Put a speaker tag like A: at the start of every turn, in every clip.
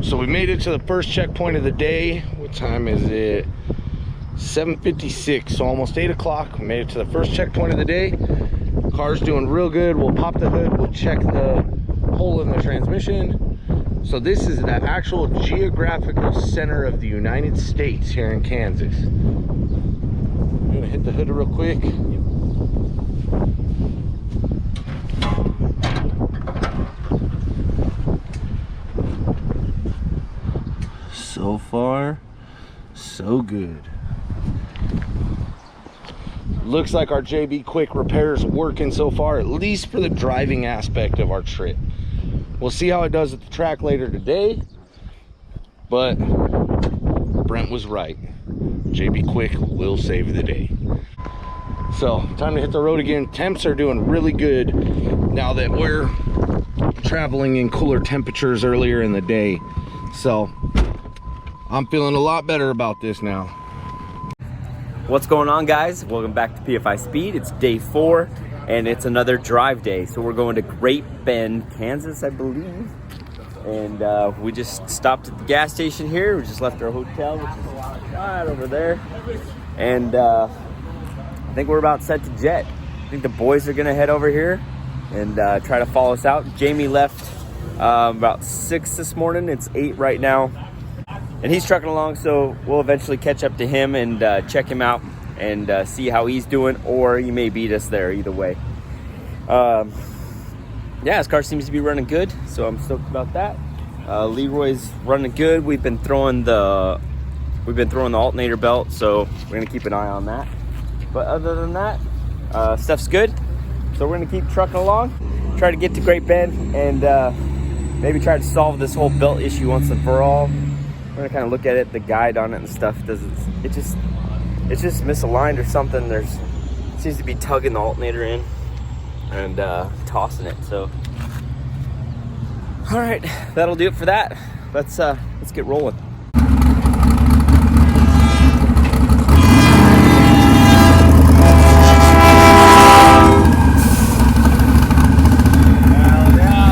A: So we made it to the first checkpoint of the day. What time is it? 7:56, so almost 8 o'clock. We made it to the first checkpoint of the day. Car's doing real good. We'll pop the hood, we'll check the hole in the transmission. So this is the actual geographical center of the United States here in Kansas. I'm gonna hit the hood real quick. So far, so good. Looks like our JB Quick repair's working so far, at least for the driving aspect of our trip. We'll see how it does at the track later today, but Brent was right. JB Quick will save the day. So, time to hit the road again. Temps are doing really good now that we're traveling in cooler temperatures earlier in the day. So, I'm feeling a lot better about this now.
B: What's going on, guys? Welcome back to Pfispeed. It's day 4 and it's another drive day. So we're going to Great Bend, Kansas, I believe. And we just stopped at the gas station here. We just left our hotel, which is right over there. And I think we're about set to jet. I think the boys are gonna head over here and try to follow us out. Jamie left about 6 this morning. It's 8 right now. And he's trucking along, so we'll eventually catch up to him and check him out and see how he's doing, or he may beat us there, either way. Yeah, his car seems to be running good, so I'm stoked about that. Leroy's running good. We've been throwing the alternator belt, so we're gonna keep an eye on that. But other than that, stuff's good. So we're gonna keep trucking along, try to get to Great Bend, and maybe try to solve this whole belt issue once and for all. We're gonna kind of look at it, the guide on it and stuff. It's just misaligned or something. It seems to be tugging the alternator in and tossing it. So, all right, that'll do it for that. Let's get rolling.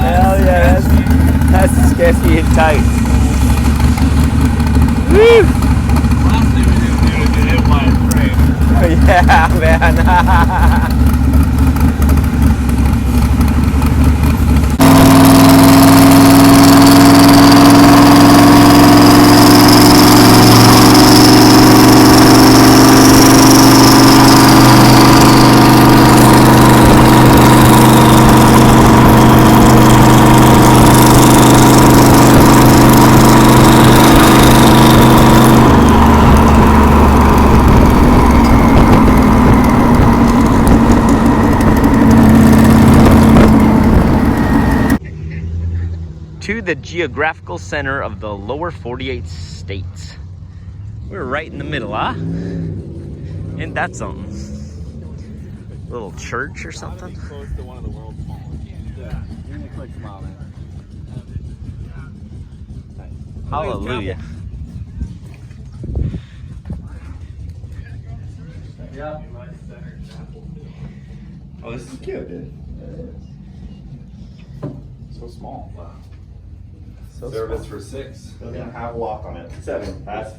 B: Hell yeah, that's sketchy and tight. Woo!
C: Last thing we didn't do is get hit by a train.
B: Yeah, man. To the geographical center of the lower 48 states. We're right in the middle, huh? Ain't that something? A little church or something?
C: Close to one of the world's smallest. Yeah, you're gonna click smile, man.
B: Hallelujah.
C: Yeah. Oh, this is cute, dude. So small. Wow.
B: So
C: Service for 6.
D: Doesn't have a lock on it. 7. That's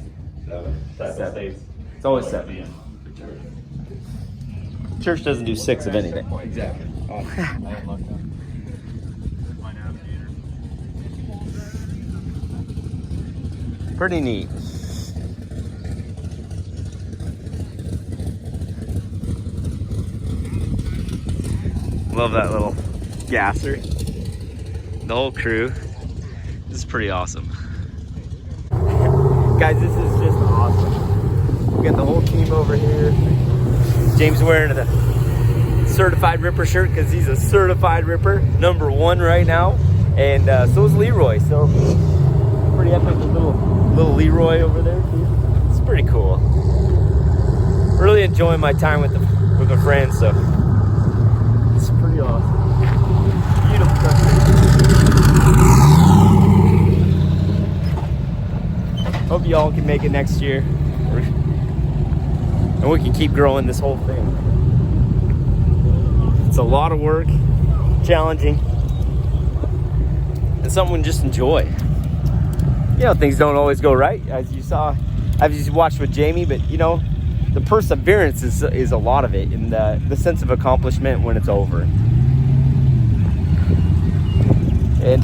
D: 7. That's
B: 7.
D: states.
B: It's always 7. Church doesn't do 6 of anything.
C: Exactly. Oh, I didn't look up.
B: Pretty neat. Love that little gasser. The whole crew. This is pretty awesome. Guys, this is just awesome. We got the whole team over here. James wearing the certified ripper shirt because he's a certified ripper, #1 right now. And so is Leroy. So pretty epic with little Leroy over there too. It's pretty cool. Really enjoying my time with my friends, so it's pretty awesome. Beautiful country. Hope y'all can make it next year, and we can keep growing this whole thing. It's a lot of work, challenging, and something we just enjoy. you know, things don't always go right, as you watched with Jamie, but you know, the perseverance is a lot of it, and the sense of accomplishment when it's over. And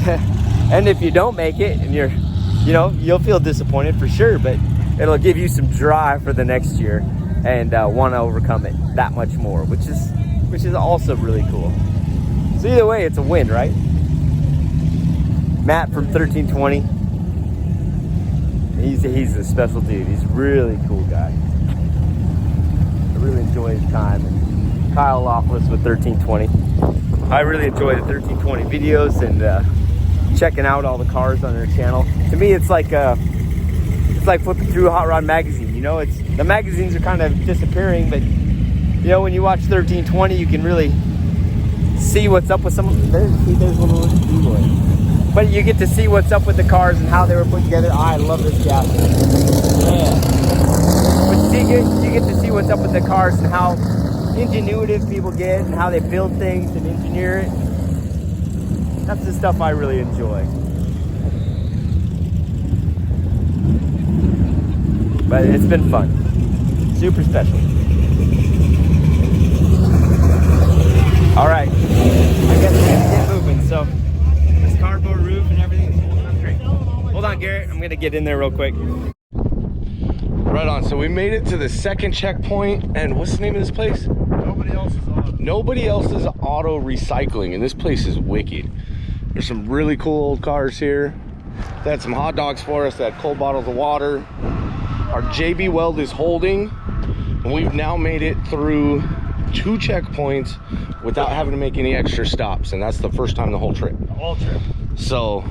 B: and if you don't make it, and you'll feel disappointed for sure, but it'll give you some drive for the next year and want to overcome it that much more, which is also really cool. So either way, it's a win, right? Matt from 1320, he's a special dude. He's a really cool guy. I really enjoy his time. And Kyle Loflis with 1320. I really enjoy the 1320 videos and checking out all the cars on their channel. To me, it's like flipping through Hot Rod magazine. You know, the magazines are kind of disappearing, but you know, when you watch 1320, you can really see what's up with some of them. There's one of those. But you get to see what's up with the cars and how they were put together. I love this gas. Man. But you get to see what's up with the cars and how ingenuitive people get and how they build things and engineer it. That's the stuff I really enjoy. But it's been fun. Super special. All right. I guess we're gonna get moving. So this cardboard roof and everything's holding up great. Hold on, Garrett. I'm gonna get in there real quick.
A: Right on. So we made it to the second checkpoint, and what's the name of this place?
C: Nobody else is on.
A: Nobody Else's Auto Recycling, and this place is wicked. There's some really cool old cars here. They had some hot dogs for us. They had cold bottles of water. Our JB Weld is holding, and we've now made it through 2 checkpoints without having to make any extra stops, and that's the first time the whole trip. So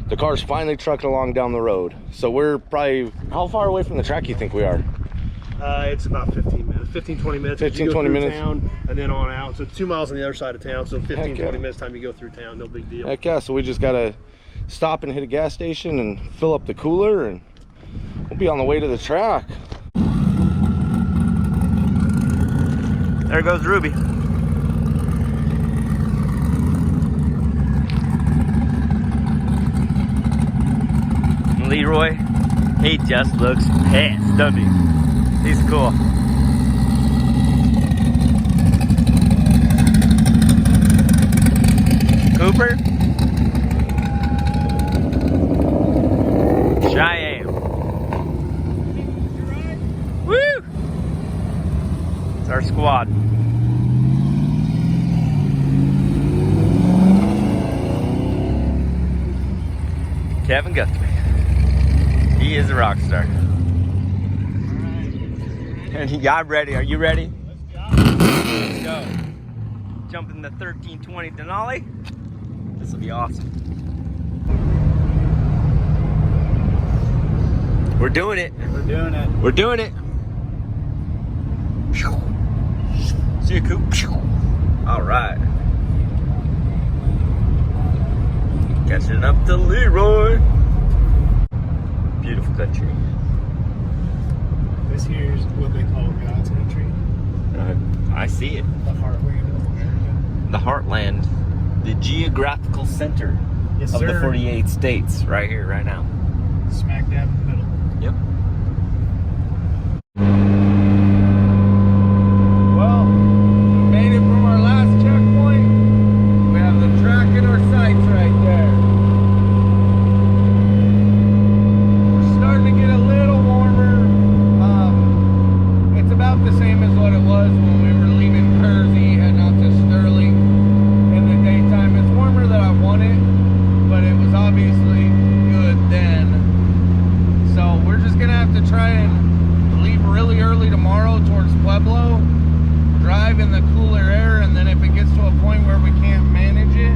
A: the car's finally trucking along down the road. So we're probably, how far away from the track you think we are?
C: It's about 15 minutes, 15-20 minutes.
A: 15-20 minutes.
C: Town and then on out. So 2 miles on the other side of town. So 15-20
A: yeah.
C: minutes time you go through town. No big deal.
A: Heck yeah, so we just gotta stop and hit a gas station and fill up the cooler, and we'll be on the way to the track.
B: There goes Ruby. Leroy, he just looks pissed, doesn't he? He's cool. Cooper? Cheyenne. Woo! It's our squad. Kevin Guthrie. He is a rock star. And I'm ready. Are you ready? Let's go. Jump in the 1320 Denali. This will be awesome. We're doing it.
C: We're doing it.
B: We're doing it. See you, Coop. All right. Catching up to Leroy. Beautiful country.
C: This here is what they call God's country.
B: I see it.
C: The heartland of America.
B: The heartland, the geographical center
C: Yes,
B: of
C: sir.
B: the 48 states, right here, right now.
C: Smack dab in the middle.
B: Yep.
A: Well, made it from our last checkpoint. We have the track in our sights right there. We're starting to get a little warmer. It's about the same as what it was when we were leaving Kersey heading out to Sterling in the daytime. It's warmer than I wanted, but it was obviously good then. So we're just gonna have to try and leave really early tomorrow towards Pueblo, drive in the cooler air, and then if it gets to a point where we can't manage it,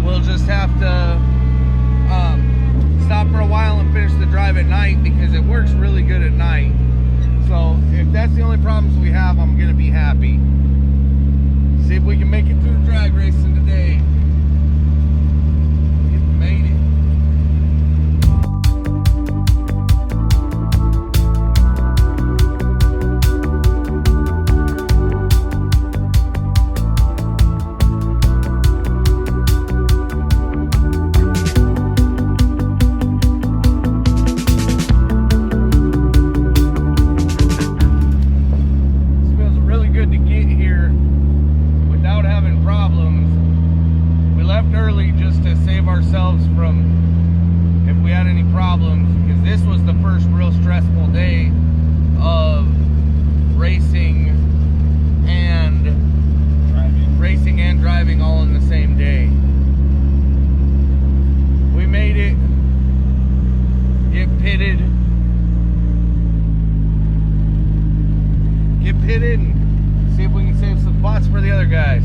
A: we'll just have to stop for a while and finish the drive at night, because it works really good at night. So if that's the only problems we have, I'm gonna be happy. See if we can make it through the drag racing today. We made it. ourselves from if we had any problems, because this was the first real stressful day of racing and driving all in the same day. We made it, get pitted and see if we can save some spots for the other guys.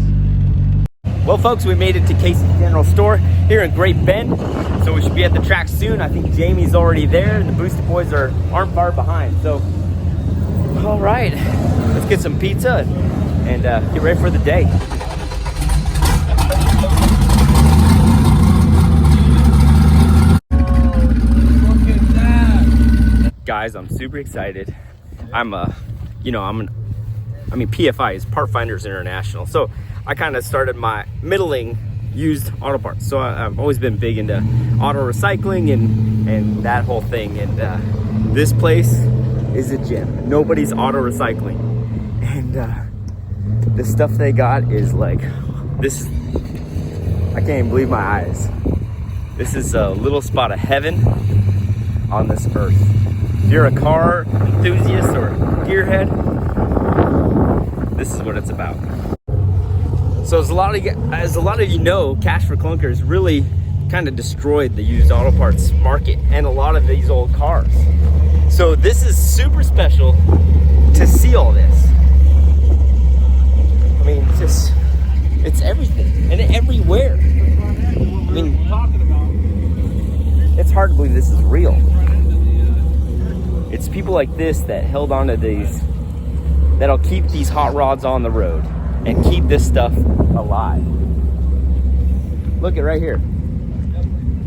B: Well, folks, we made it to Casey's General Store here in Great Bend, so we should be at the track soon. I think Jamie's already there, and the Boosted Boys aren't far behind. So, all right, let's get some pizza and get ready for the day.
A: Look at that.
B: Guys, I'm super excited. PFI is Part Finders International, so I kind of started my middling used auto parts. So I've always been big into auto recycling and that whole thing. And this place is a gem. Nobody's auto recycling. And the stuff they got is like, this, I can't even believe my eyes. This is a little spot of heaven on this earth. If you're a car enthusiast or gearhead, this is what it's about. So as a lot of you know, Cash for Clunkers really kind of destroyed the used auto parts market and a lot of these old cars. So this is super special to see all this. I mean, it's everything and everywhere. I mean, it's hard to believe this is real. It's people like this that held on to these, that'll keep these hot rods on the road and keep this stuff alive. Look at right here.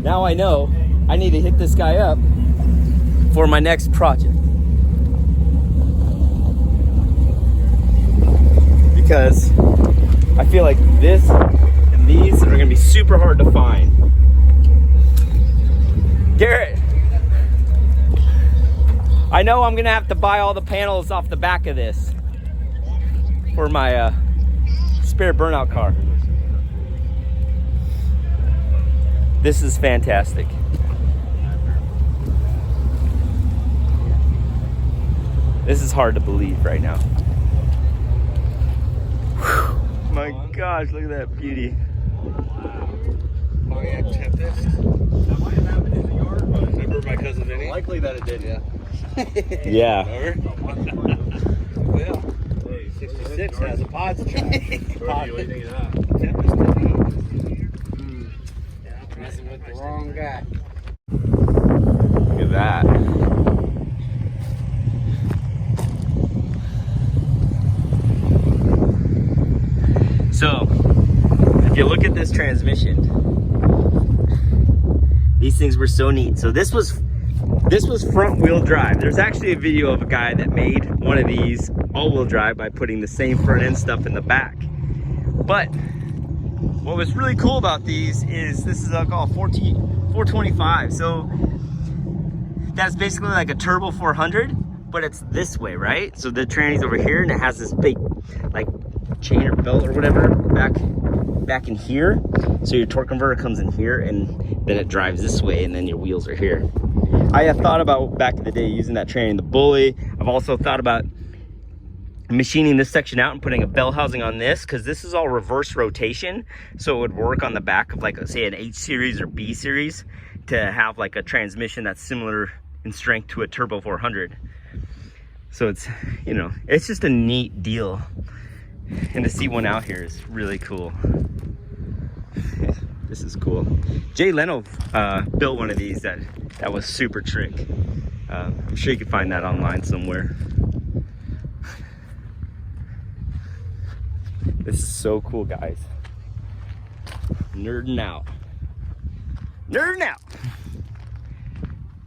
B: Now I know I need to hit this guy up for my next project, because I feel like this and these are gonna be super hard to find. Garrett, I know I'm gonna have to buy all the panels off the back of this for my spare burnout car. This is fantastic. This is hard to believe right now. Whew. My gosh, look at that beauty.
A: Oh yeah, check this.
C: That might have happened in the yard, but
A: Remember my cousin Vinny?
C: likely that it did, yeah.
B: Yeah.
A: Remember? Well, 66 has a pods track.
C: What do you think of that?
A: Messing with the wrong guy.
B: Look at that. So, if you look at this transmission, these things were so neat. So this was front wheel drive. There's actually a video of a guy that made one of these all wheel drive by putting the same front end stuff in the back. But what was really cool about these is this is called 425. So that's basically like a turbo 400, but it's this way, right? So the tranny's over here and it has this big like chain or belt or whatever back in here. So your torque converter comes in here and then it drives this way and then your wheels are here. I have thought about back in the day using that tranny in the bully. I've also thought about machining this section out and putting a bell housing on this, because this is all reverse rotation, so it would work on the back of like say an H series or B series to have like a transmission that's similar in strength to a turbo 400. So it's, you know, it's just a neat deal, and to see one out here is really cool. This is cool. Jay Leno built one of these that was super trick. I'm sure you can find that online somewhere. This is so cool, guys. Nerding out. Nerding out.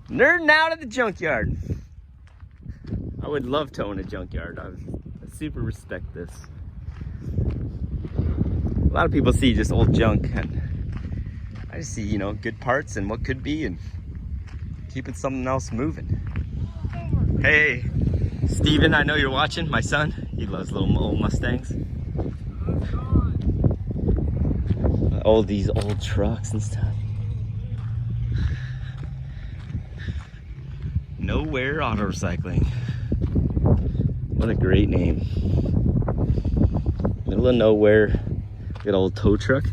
B: Nerding out at the junkyard. I would love to own a junkyard. I super respect this. A lot of people see just old junk, and I just see, you know, good parts and what could be and keeping something else moving. Hey, Steven, I know you're watching, my son. He loves little old Mustangs. Oh, these old trucks and stuff. Nowhere Auto Recycling. What a great name. Middle of nowhere. Good old tow truck.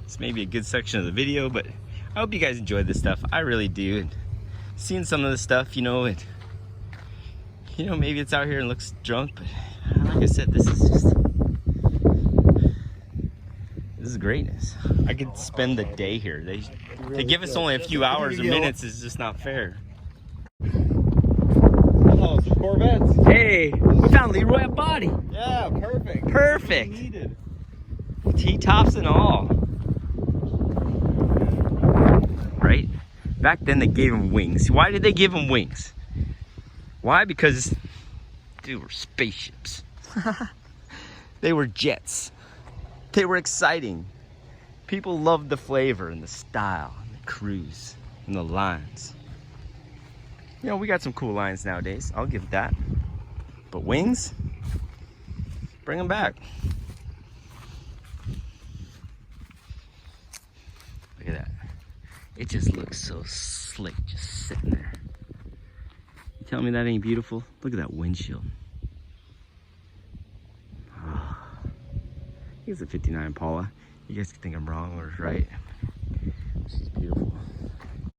B: This may be a good section of the video, but I hope you guys enjoyed this stuff. I really do. And seeing some of this stuff, you know, maybe it's out here and looks drunk, but like I said, this is greatness. I could spend the day here. They give us only a few hours or minutes is just not fair.
C: Oh, some Corvettes.
B: Hey, we found Leroy a body.
C: Yeah, perfect.
B: Perfect.
C: Needed.
B: T-tops and all. Right? Back then they gave him wings. Why did they give him wings? Why? Because they were spaceships. They were jets. They were exciting. People loved the flavor and the style and the cruise and the lines. You know, we got some cool lines nowadays. I'll give it that. But wings? Bring them back. Look at that. It just looks so slick just sitting there. You tell me that ain't beautiful? Look at that windshield. Oh. It's a 59 Impala. You guys can think I'm wrong or right. This is beautiful.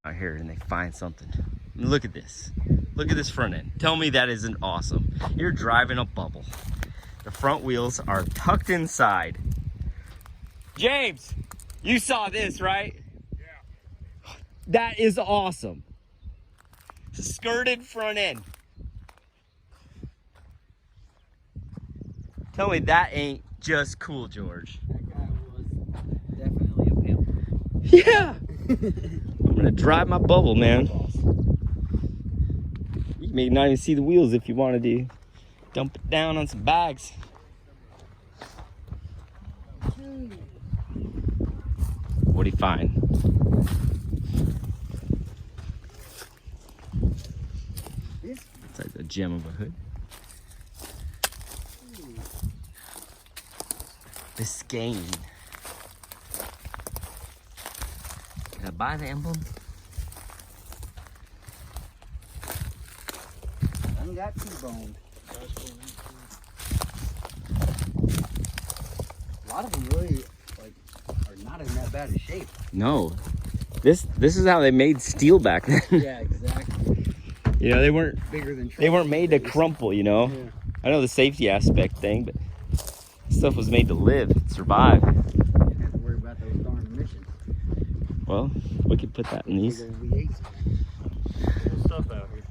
B: Out here and they find something. I mean, look at this. Look at this front end. Tell me that isn't awesome. You're driving a bubble. The front wheels are tucked inside. James, you saw this, right? Yeah. That is awesome. It's a skirted front end. Tell me that ain't just cool, George.
C: That guy was definitely a pimp.
B: Yeah. I'm gonna drive my bubble, man. You may not even see the wheels if you wanted to. Dump it down on some bags. What'd he find? It's like a gem of a hood. Biscayne. Did I buy the emblem?
C: I got T-boned. A lot of them really are not in that bad of shape.
B: No. This is how they made steel back then.
C: Yeah, exactly.
B: You know, they weren't made to crumple, you know.
C: Yeah.
B: I know the safety aspect thing, but this stuff was made to live, survive.
C: You didn't have to worry about those darn emissions.
B: Well, we could put that in these.
C: Big old V8s.
D: Cool stuff out here.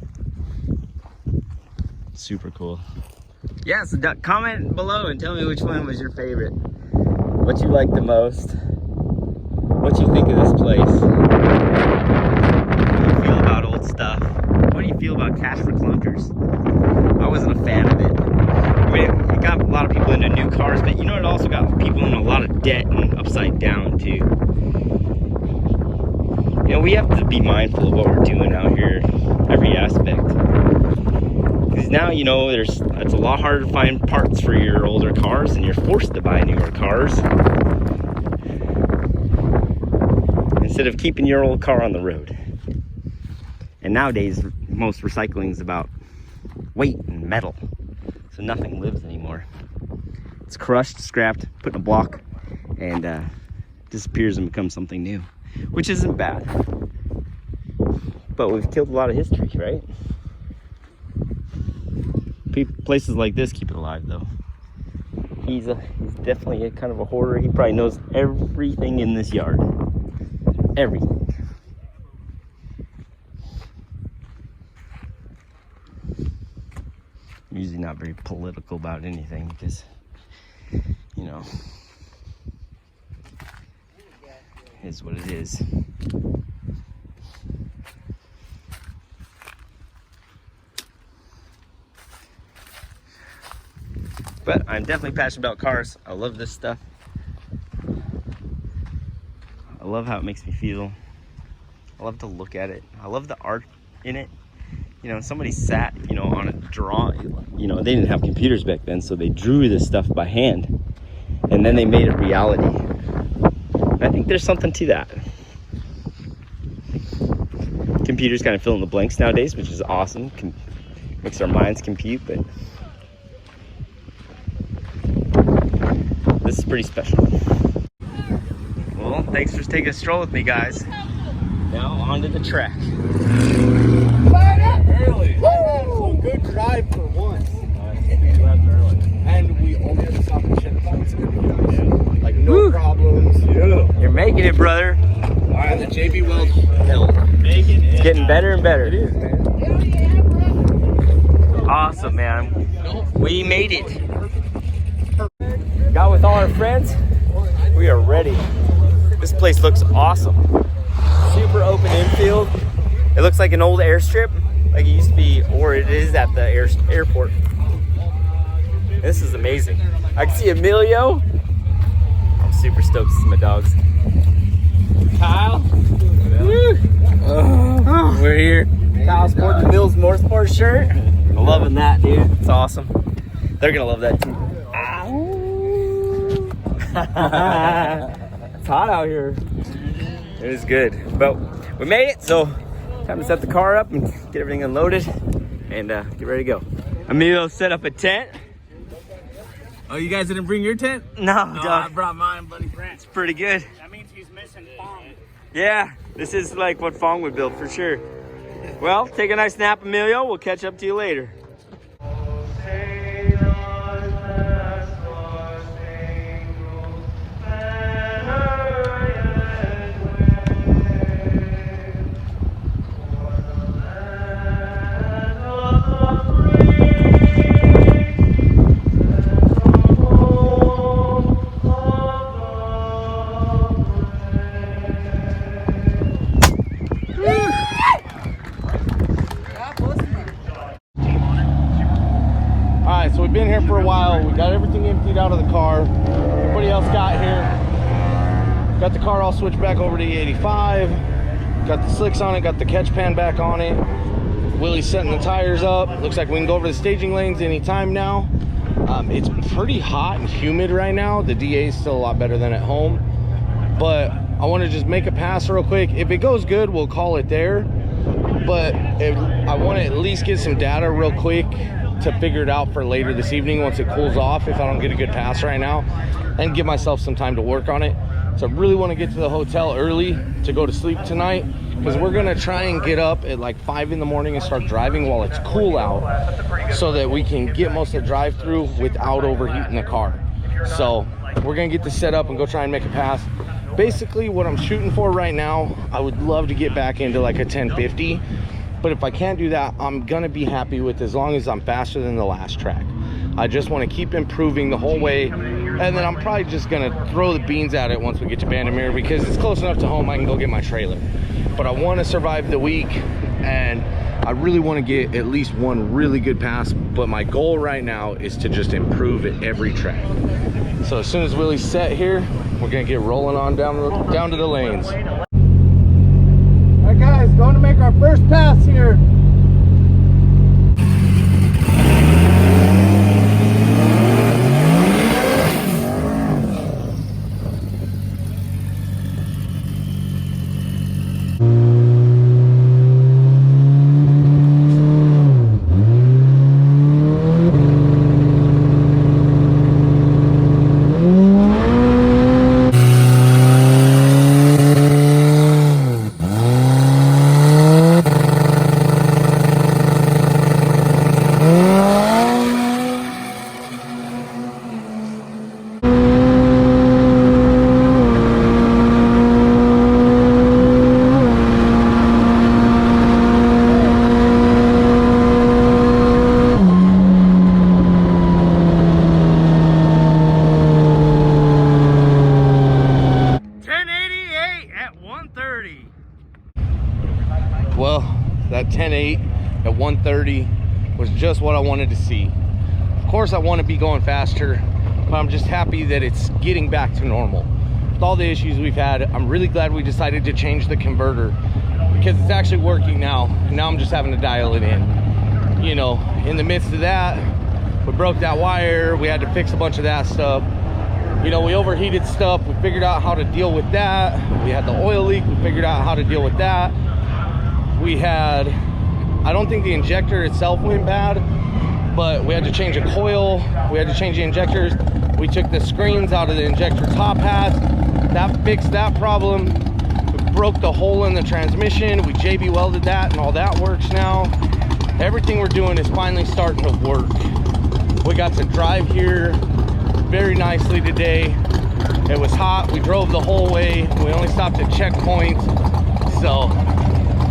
B: Super cool. Yeah, so comment below and tell me which one was your favorite. What you like the most. What you think of this place. What do you feel about old stuff? What do you feel about cash for clunkers? I wasn't a fan of it. I mean, it got a lot of people into new cars, but you know, it also got people in a lot of debt and upside down too. You know, we have to be mindful of what we're doing out here, every aspect. Because now, you know, it's a lot harder to find parts for your older cars, and you're forced to buy newer cars instead of keeping your old car on the road. And nowadays, most recycling is about weight and metal, so nothing lives anymore. It's crushed, scrapped, put in a block, and disappears and becomes something new, which isn't bad. But we've killed a lot of history, right? Places like this keep it alive, though. He's definitely a kind of a hoarder. He probably knows everything in this yard. Everything. I'm usually not very political about anything because, you know, it is what it is. But I'm definitely passionate about cars. I love this stuff. I love how it makes me feel. I love to look at it. I love the art in it. You know, somebody sat, you know, on a drawing. You know, they didn't have computers back then, so they drew this stuff by hand. And then they made it reality. And I think there's something to that. computers kind of fill in the blanks nowadays, which is awesome. Makes our minds compute, but this is pretty special. Well, thanks for taking a stroll with me, guys. Now on to the track.
A: Early. Woo! Good drive for once. And we only had to stop and check points. Like no
B: Woo!
A: problems. Yeah.
B: You're making it, brother.
A: Alright, the JB Weld hill.
B: It's getting better and better.
A: It is, man.
B: Awesome, man. We made it. Got with all our friends. We are ready. This place looks awesome. Super open infield. It looks like an old airstrip, like it used to be, or it is at the airport. This is amazing. I can see Emilio. I'm super stoked to see my dogs. Kyle. Oh, we're here. Kyle sporting the Mills Motorsport shirt. Loving that, dude. It's awesome. They're gonna love that too. It's hot out here. It is good, but we made it. So time to set the car up and get everything unloaded and get ready to go. Emilio set up a tent.
C: Oh, you guys didn't bring your tent?
B: No,
C: No,
B: dog.
C: I brought mine, buddy.
B: It's pretty good.
C: That means he's missing Fong.
B: Yeah, this is like what Fong would build for sure. Well, take a nice nap, Emilio. We'll catch up to you later.
A: Alright, so we've been here for a while. We got everything emptied out of the car. Everybody else got here. Got the car all switched back over to the 85. Got the slicks on it, got the catch pan back on it. Willie's setting the tires up. Looks like we can go over the staging lanes anytime now. It's pretty hot and humid right now. The DA is still a lot better than at home. But I want to just make a pass real quick. If it goes good, we'll call it there. But I want to at least get some data real quick to figure it out for later this evening once it cools off, if I don't get a good pass right now, and give myself some time to work on it. So I really want to get to the hotel early to go to sleep tonight, because we're going to try and get up at like 5 in the morning and start driving while it's cool out, so that we can get most of the drive through without overheating the car. So we're going to get this set up and go try and make a pass. Basically what I'm shooting for right now, I would love to get back into like a 1050, but if I can't do that, I'm gonna be happy with as long as I'm faster than the last track. I just want to keep improving the whole way, and then I'm probably just gonna throw the beans at it once we get to Bandamere, because it's close enough to home I can go get my trailer. But I want to survive the week, and I really want to get at least one really good pass, but my goal right now is to just improve at every track. So as soon as Willie's set here, we're gonna get rolling on down to the lanes. All right guys, going to make our first pass here. Well, that 10.8 at 130 was just what I wanted to see. Of course I want to be going faster, but I'm just happy that it's getting back to normal. With all the issues we've had, I'm really glad we decided to change the converter, because it's actually working now. Now I'm just having to dial it in. You know, in the midst of that, we broke that wire, we had to fix a bunch of that stuff. You know, we overheated stuff, we figured out how to deal with that. We had the oil leak, we figured out how to deal with that. we had, I don't think the injector itself went bad, but we had to change a coil, we had to change the injectors. We took the screens out of the injector top hat. That fixed that problem. We broke the hole in the transmission. We JB welded that and all that works now. Everything we're doing is finally starting to work. We got to drive here very nicely today. It was hot. We drove the whole way. We only stopped at checkpoints. So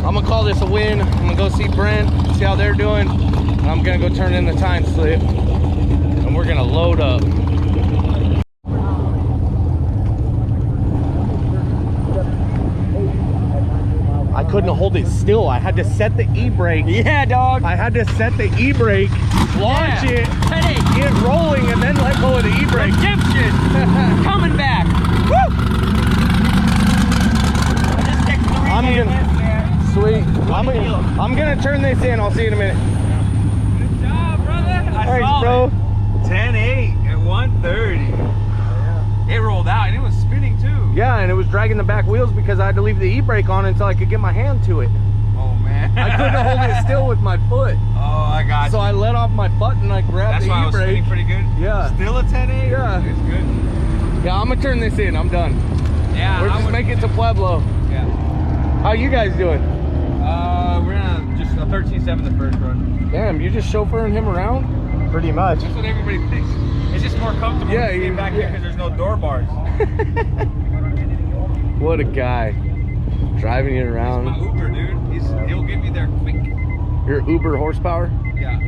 A: I'm gonna call this a win. I'm gonna go see Brent, see how they're doing. And I'm gonna go turn in the time slip and we're gonna load up. I couldn't hold it still. I had to set the e-brake.
B: Yeah, dog.
A: I had to set the e-brake, launch it, get rolling, and then let go of the e-brake.
B: Redemption. Coming back. Woo!
A: I'm gonna, sweet. I'm gonna turn this in. I'll see you in a minute.
C: Good job, brother.
A: Thanks, bro.
C: 10-8 at 130. It rolled out and it was spinning too.
A: Yeah, and it was dragging the back wheels because I had to leave the e-brake on until I could get my hand to it.
C: Oh man.
A: I couldn't hold it still with my foot.
C: Oh, I got
A: So
C: you.
A: I let off my button, I grabbed
C: That's
A: the
C: why I was
A: e-brake.
C: spinning pretty good.
A: Yeah.
C: Still a 10-8?
A: Yeah.
C: It's good.
A: Yeah, I'm gonna turn this in. I'm done.
C: Yeah.
A: We're just making it to Pueblo.
C: Yeah.
A: How you guys doing?
C: We're on just a 13.7 the first run.
A: Damn, you just chauffeuring him around? Pretty much.
C: That's what everybody thinks. It's just more comfortable
A: Yeah,
C: to get back here because there's no door bars.
A: What a guy. Driving you
C: My
A: around.
C: Uber, dude. He'll get me there quick.
A: Your Uber horsepower?
C: Yeah.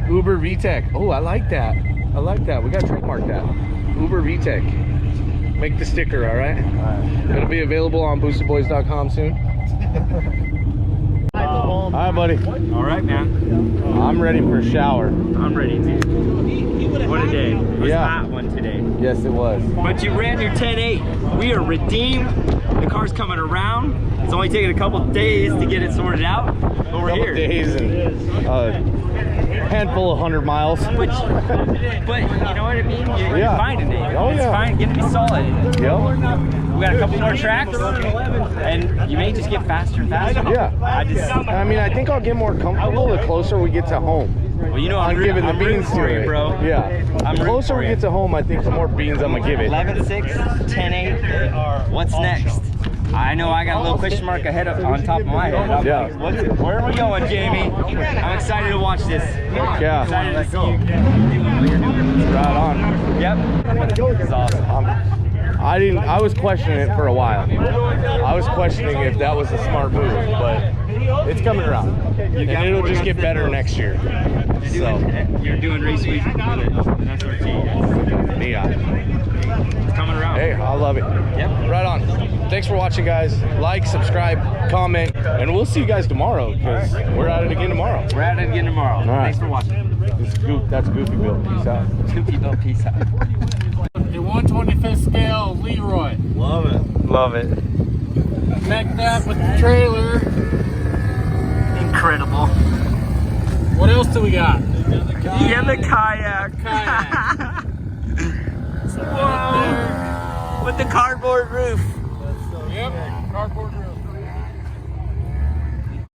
A: Uber VTEC. Oh, I like that. I like that. We got to trademark that. Uber VTEC. Make the sticker, all right? It'll be available on boostedboiz.com soon. All right, buddy.
B: All right, man.
A: I'm ready for a shower.
B: I'm ready, dude. What a day. It was a hot one today.
A: Yes, it was.
B: But you ran your 10.8. We are redeemed. The car's coming around. It's only taking a couple days to get it sorted out, but we're
A: Couple
B: here.
A: days and handful of 100 miles.
B: Which, but you know what I mean? You're
A: Yeah.
B: finding it.
A: Oh,
B: It's
A: yeah.
B: fine. Getting to be solid.
A: Yep.
B: We got a couple more tracks, and you may just get faster and faster.
A: Yeah.
B: I
A: mean, I think I'll get more comfortable the closer we get to home.
B: well, you know,
A: I'm giving the
B: I'm rooting
A: beans
B: for
A: to
B: you,
A: it,
B: bro.
A: Yeah.
B: I'm
A: The
B: rooting
A: closer
B: for
A: we
B: you.
A: get to home, I think the more beans I'm gonna give it.
B: 11.6, 10.8. What's next? I know I got a little question mark ahead on top of my head. I'm
A: Yeah.
B: like, where are we going, Jamie? I'm excited to watch this.
A: Yeah.
B: Excited to see you do what you're doing.
A: Right on.
B: Yep. It's awesome.
A: I was questioning it for a while. I was questioning if that was a smart move, but it's coming around. And it'll just get better next year. So,
B: You're doing race week with an SRT.
A: neon.
B: It's coming around.
A: Hey, I love it.
B: Yep.
A: Right on. Thanks for watching, guys. Like, subscribe, comment, and we'll see you guys tomorrow because we're at it again tomorrow.
B: We're at it again tomorrow.
A: right.
B: Thanks for watching.
A: That's Goofy Bill. Peace out.
B: Goofy Bill, peace out.
E: The 125th scale Leroy.
C: Love it.
B: Love it.
E: Connect that with the trailer.
B: Incredible.
E: What else do we got?
B: Yeah, the kayak.
E: Kayak.
B: Whoa. With the cardboard roof.
E: Yep, cardboard roof.